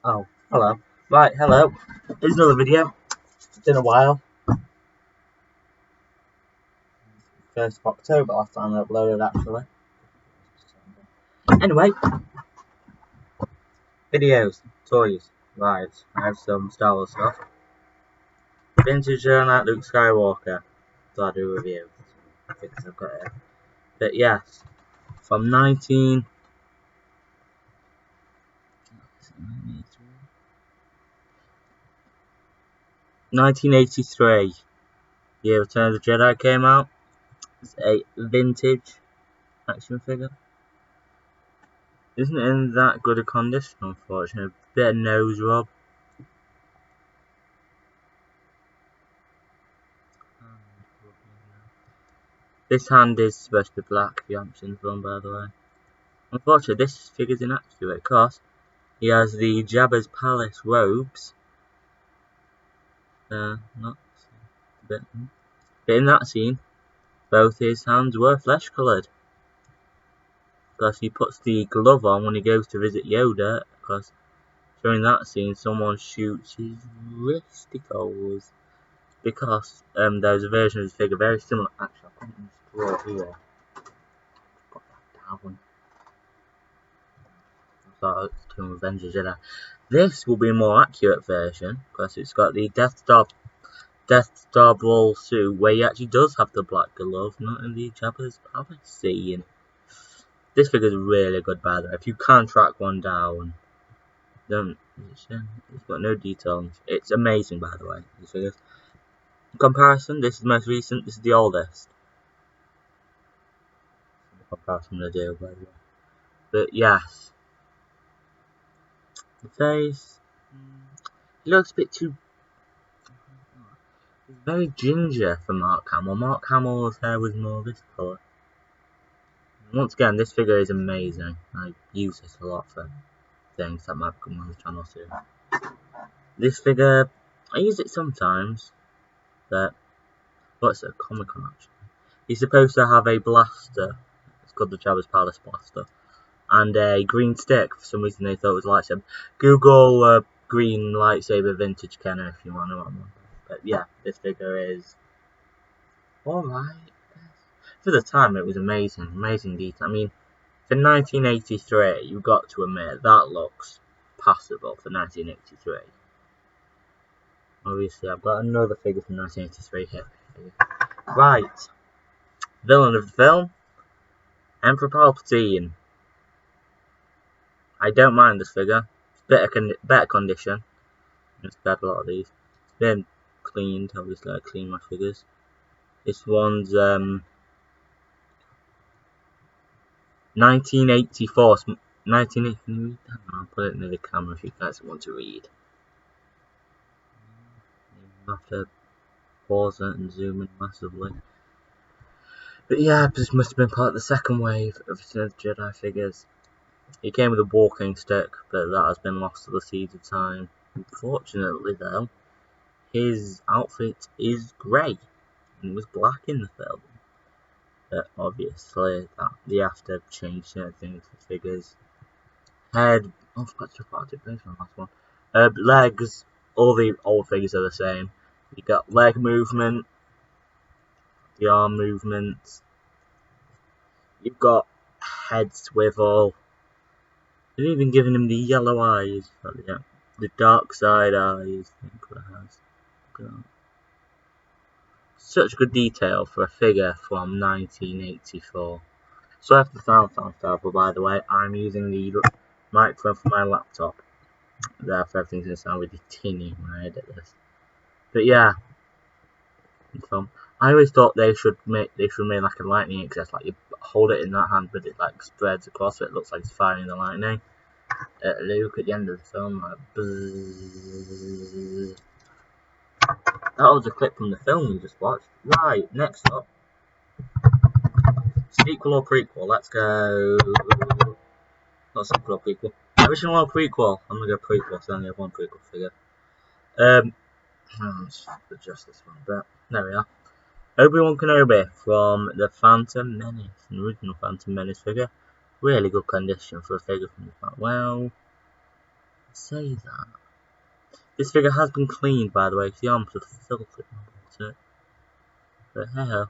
Oh, hello. Right, hello. Here's another video. It's been a while. 1st of October last time I uploaded, actually. Anyway, videos, toys, rides. I have some Star Wars stuff. Vintage Journal Luke Skywalker. So I do a review. I think I've got it. But yes, from 1983, year Return of the Jedi came out. It's a vintage action figure. Isn't in that good a condition, unfortunately. A bit of nose rub. This hand is supposed to be black, if you haven't seen the film, by the way. Unfortunately, this figure's inaccurate because he has the Jabba's Palace robes. Not a bit. But in that scene, both his hands were flesh coloured. Because he puts the glove on when he goes to visit Yoda. Because during that scene, someone shoots his wristicles. Because there's a version of this figure very similar. Actually, I'll put it in this drawer here. Put that down. So it's to Revenge of the Jedi. This will be a more accurate version because it's got the Death Star Brawl suit where he actually does have the black glove, not in the Jabba's Palace scene. This figure is really good, by the way. If you can track one down, don't. It's got no details. It's amazing, by the way. These figures. In comparison, this is the most recent. This is the oldest. The comparison I do, by the way. But yes, the face. He looks a bit too. He's very ginger for Mark Hamill. Mark Hamill's hair was more this colour. Once again, this figure is amazing. I use this a lot for things that might come on the channel soon. This figure, I use it sometimes, but what's it? A Comic-Con actually. He's supposed to have a blaster. It's called the Jabba's Palace blaster, and a green stick. For some reason, they thought it was a lightsaber. Google green lightsaber vintage Kenner if you want to know what I'm on. But yeah, this figure is alright. For the time, it was amazing. Amazing detail. I mean, for 1983, you've got to admit, that looks passable for 1983. Obviously, I've got another figure from 1983 here. Right. Villain of the film, Emperor Palpatine. I don't mind this figure. It's better condition. I've had a lot of these. It's been cleaned, obviously. I clean my figures. This one's 1984. 1980. I'll put it near the camera if you guys want to read. You have to pause it and zoom in massively. But yeah, this must have been part of the second wave of Return of the Jedi figures. He came with a walking stick, but that has been lost to the seeds of time. Unfortunately, though, his outfit is grey. It was black in the film. But obviously, they have to change certain things for figures. Head, I forgot to talk about it, my last one. Legs, all the old figures are the same. You got leg movement, the arm movements. You've got head swivel. They've even given him the yellow eyes, the dark side eyes. I think it has. Such good detail for a figure from 1984. So after the sound terrible, by the way, I'm using the microphone for my laptop. Therefore, everything's going to sound really tinny when I edit this. But yeah, I always thought they should make like a lightning access, like you hold it in that hand, but it like spreads across, so it looks like it's firing the lightning. Luke at the end of the film, like bzzz. That was a clip from the film we just watched. Right, next up, sequel or prequel? Let's go. Not sequel or prequel. Original or prequel? I'm gonna go prequel. So I only have one prequel figure. Let's adjust this one, but there we are. Obi-Wan Kenobi from the Phantom Menace, an original Phantom Menace figure. Really good condition for a figure from the Phantom. Well, say that. This figure has been cleaned, by the way, because the arms are filthy when I bought it. But hey ho.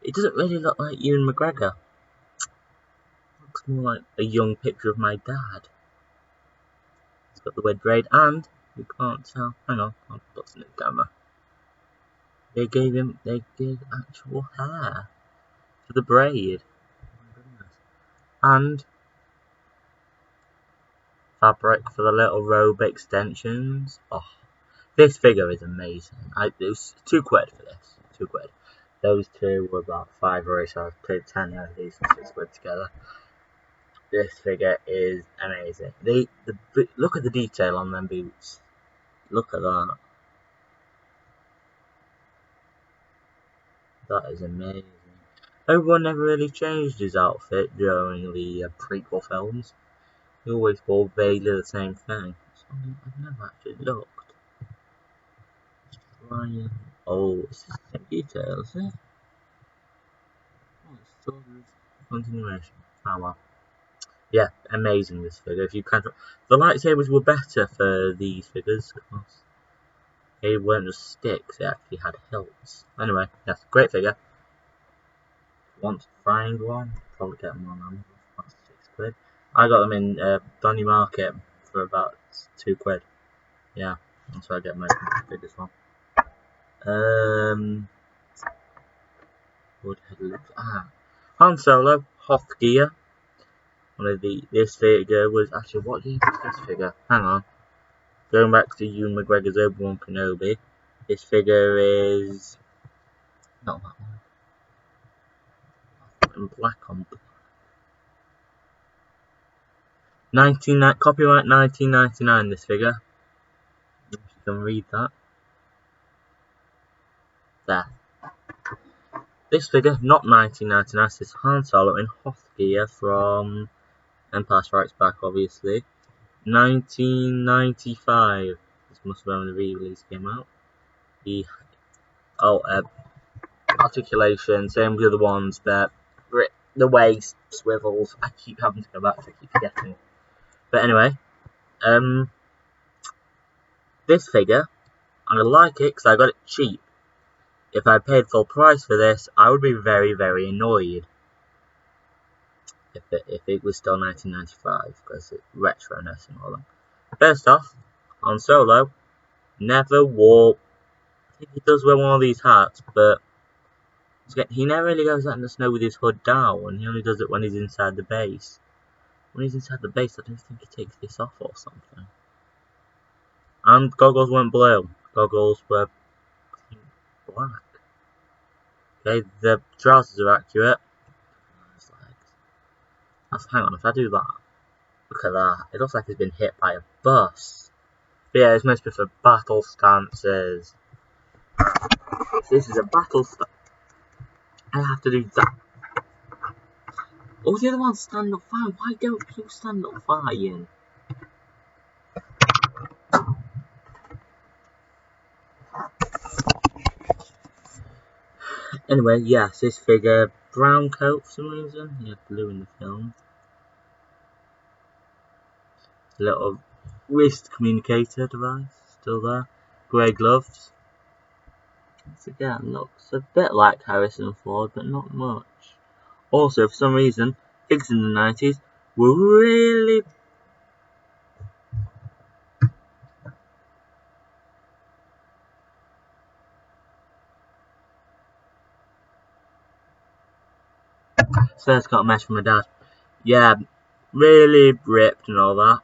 It doesn't really look like Ewan McGregor. It looks more like a young picture of my dad. It's got the red braid, and you can't tell. Hang on, I'll put it in the camera. They gave actual hair for the braid. Oh my goodness. And fabric for the little robe extensions. Oh, this figure is amazing. It was £2 for this. £2. Those two were about £5, so I paid 10 of these and £6 together. This figure is amazing. Look at the detail on them boots. Look at that. That is amazing. Everyone never really changed his outfit during the prequel films. He always wore vaguely the same thing. So I've never actually looked. Ryan. Oh, it's the same detail, is it? Oh, it's sort of continuation. Oh well. Yeah, amazing this figure. If you can, the lightsabers were better for these figures because they weren't just sticks; they actually had hilts. Anyway, yes, great figure. If you want to find one, probably get them on Amazon. That's £6. I got them in Donny Market for about £2. Yeah, that's where I get my figures from. Han Solo, Hoth Gear. This figure was actually, what year was this figure? Hang on. Going back to Ewan McGregor's Obi-Wan Kenobi. This figure is not that one. In black on black. Copyright 1999. This figure. If you can read that. There. This figure, not 1999. This is Han Solo in Hoth Gear from Empire Strikes Back, obviously. 1995. This must have been when the re-release came out. Articulation, same with the other ones, but the waist swivels. I keep having to go back to, I keep forgetting. But anyway, this figure, I like it because I got it cheap. If I paid full price for this, I would be very, very annoyed. If it was still 1995, because it's retroness and all that. First off, Han Solo never wore. I think he does wear one of these hats, but he never really goes out in the snow with his hood down. He only does it when he's inside the base. When he's inside the base, I don't think he takes this off or something. And goggles weren't blue. Goggles were black. Okay, the trousers are accurate. Hang on, if I do that, look at that. It looks like he's been hit by a bus. But yeah, it's meant to be for battle stances. If this is a battle stance, I have to do that. All the other ones stand up fine. Why don't you stand up fine? Anyway, yes, this figure, brown coat for some reason. He had blue in the film. Little wrist communicator device, still there. Grey gloves. This again looks a bit like Harrison Ford, but not much. Also, for some reason, figs in the 90s were really... First got a message from my dad. Yeah, really ripped and all that.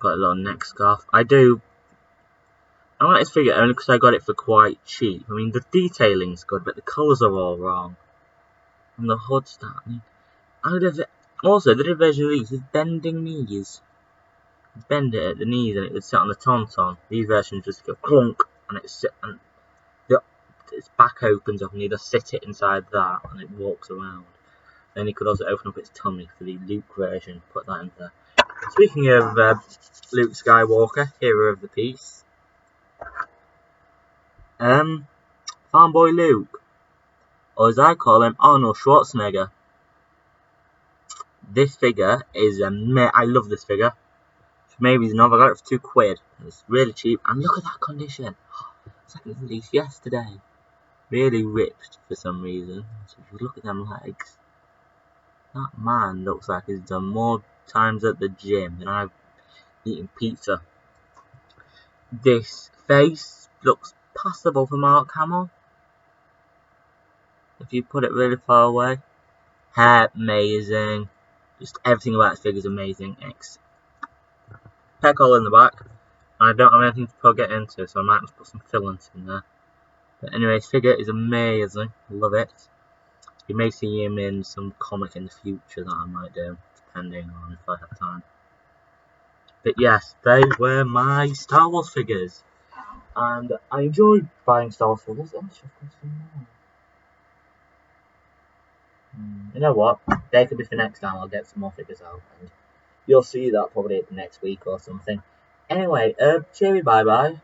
Got a little neck scarf. I like this figure only because I got it for quite cheap. I mean, the detailing's good, but the colours are all wrong. And the hood start. Also, the version of these with bending knees. You bend it at the knees and it would sit on the tauntaun. These versions just go clunk and its back opens up and you just sit it inside that and it walks around. Then you could also open up its tummy for the Luke version. Put that in there. Speaking of Luke Skywalker, hero of the piece. Farmboy Luke, or as I call him, Arnold Schwarzenegger. This figure is I love this figure. maybe it's not. I got it for £2. It's really cheap. And look at that condition. It's like it was released yesterday. Really ripped for some reason. So if you look at them legs, that man looks like he's done more times at the gym than I've eaten pizza. This face looks passable for Mark Hamill. If you put it really far away. Hair, amazing. Just everything about this figure is amazing. Peg hole in the back. I don't have anything to plug it into, so I might just put some fillants in there. But anyway, this figure is amazing. Love it. You may see him in some comic in the future that I might do, depending on if I have time. But yes, they were my Star Wars figures. And I enjoy buying Star Wars figures. You know what? They could be for next time. I'll get some more figures out. And you'll see that probably next week or something. Anyway, cheery bye bye.